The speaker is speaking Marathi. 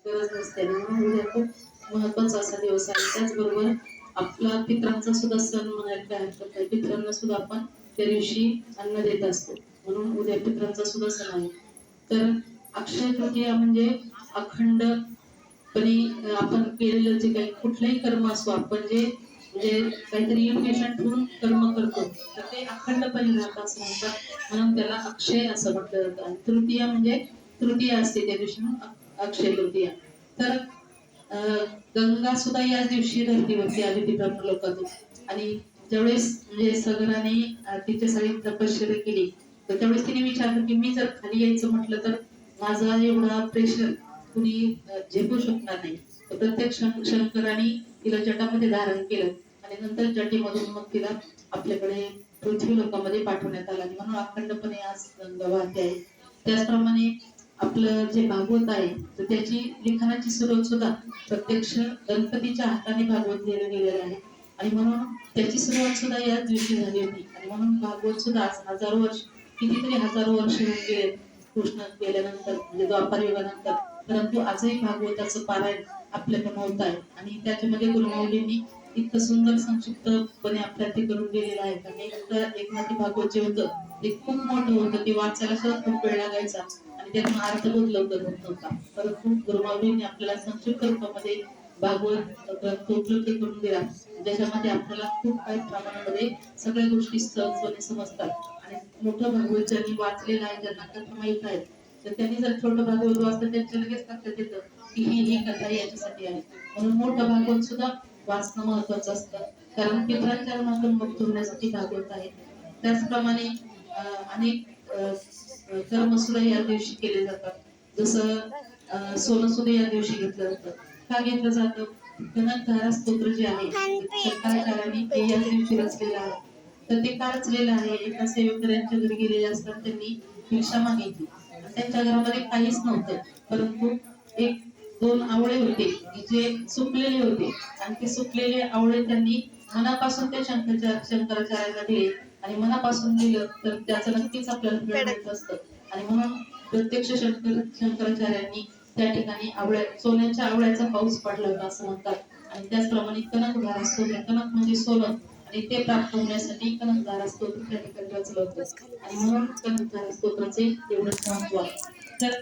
गरज नसते. म्हणून उद्या खूप महत्वाचा असा दिवस आहे. त्याचबरोबर आपला पित्रांचा सुद्धा सण म्हणायला काय हरकत नाही. पित्रांना सुद्धा आपण त्या दिवशी अन्न देत असतो. म्हणून उद्या पित्रांचा सुद्धा सण आहे. तर अक्षय तृतीया म्हणजे अखंडपणे आपण केलेलं जे काही कुठलंही कर्म असो, आपण जे म्हणजे काहीतरी इम्पेशंट होऊन कर्म करतो, तर ते अखंडपणे राहत असं म्हणतात. म्हणून त्याला अक्षय असं म्हटलं जातं. आणि तृतीया म्हणजे तृतीया असते त्या दिवशी, अक्षय तृतीया. तर गंगा सुद्धा या दिवशी धरतीवरती आली ती ब्रह्मलोकातून. आणि ज्यावेळेस म्हणजे सगराने तिच्यासाठी तपश्चर्या केली, तर त्यावेळेस तिने विचारलं की मी जर खाली यायचं म्हटलं तर माझा एवढा प्रेशर कुणी झेपू शकणार नाही. तर प्रत्येक शंकराने तिला जटामध्ये धारण केलं आणि नंतर जटेमधून मग तिला आपल्याकडे पृथ्वी लोकांमध्ये पाठवण्यात आलं. आणि म्हणून अखंडपणे आज गंगा वाहते आहे. त्याचप्रमाणे आपलं जे भागवत आहे, तर त्याची लिखाणाची सुरुवात सुद्धा प्रत्यक्ष गणपतीच्या हाताने भागवत लिहिलं गेलेलं आहे. आणि म्हणून त्याची सुरुवात सुद्धा याच दिवशी झाली होती. आणि म्हणून भागवत सुद्धा आज हजारो वर्ष, कितीतरी हजारो वर्ष होऊन गेले कृष्ण गेल्यानंतर, म्हणजे द्वापार युगानंतर, परंतु आजही भागवताचं पारायण आपल्याकडून होत आहे. आणि त्याच्यामध्ये गुरुमाऊलींनी इतकं सुंदर संक्षिप्तपणे आपल्या ते करून गेलेलं आहे. कारण एकनाथी भागवत जे होतं ते खूप मोठं होतं, ते वाचायला सुद्धा खूप वेळ लागायचा आणि त्यातून अर्थबोध लवकर होत नव्हता. परंतु गुरुमाऊलींनी आपल्याला संक्षिप्त रूपामध्ये भागवत ग्रंथ उपलब्ध करून दिला, ज्याच्यामध्ये आपल्याला खूप काही प्रमाणामध्ये सगळ्या गोष्टी सहजपणे समजतात. आणि मोठं भागवत ज्यांनी वाचलेलं आहे, ज्यांना कथा माहित आहे, तर त्यांनी जर छोटं भागवत वाचलं त्यांच्या लगेच लक्षात येतं की ही कथा याच्यासाठी आहे. म्हणून मोठं भागवत सुद्धा वाचणं महत्वाचं असतं, कारण पितरांच्या ऋणातून मुक्त होण्यासाठी भागवत आहे. त्याचप्रमाणे अनेक कर्म सुद्धा या दिवशी केले जातात. जसं सोनं सुद्धा या दिवशी घेतलं जातं. का घेतलं जातं? कनकधारा स्तोत्र जे आहे शंकराचार्यांनी ते या दिवशी रचलेलं आहे. तर ते का रचलेलं आहे? एका सेवेकऱ्यांच्या घरी गेलेले असताना त्यांनी भिक्षा मागितली. त्यांच्या घरामध्ये काहीच नव्हतं, परंतु एक दोन आवळे होते जे सुकलेले होते. आणि ते सुकलेले आवळे त्यांनी मनापासून त्या शंकराचार्यांना दिले. आणि मनापासून दिलं तर त्याचं नक्कीच आपल्याला फळ मिळत असतं. आणि म्हणून प्रत्यक्ष शंकराचार्यांनी त्या ठिकाणी सोन्याच्या आवळ्याचा पाऊस पडला होता असं म्हणतात. आणि त्याचप्रमाणे कनकधारा स्तोत्र, कनक म्हणजे सोनं, आणि ते प्राप्त होण्यासाठी कनकधारा स्तोत्र त्या ठिकाणी रचलं होतं. आणि म्हणून कनकधारा स्तोत्राचे एवढंच महत्व आहे. तर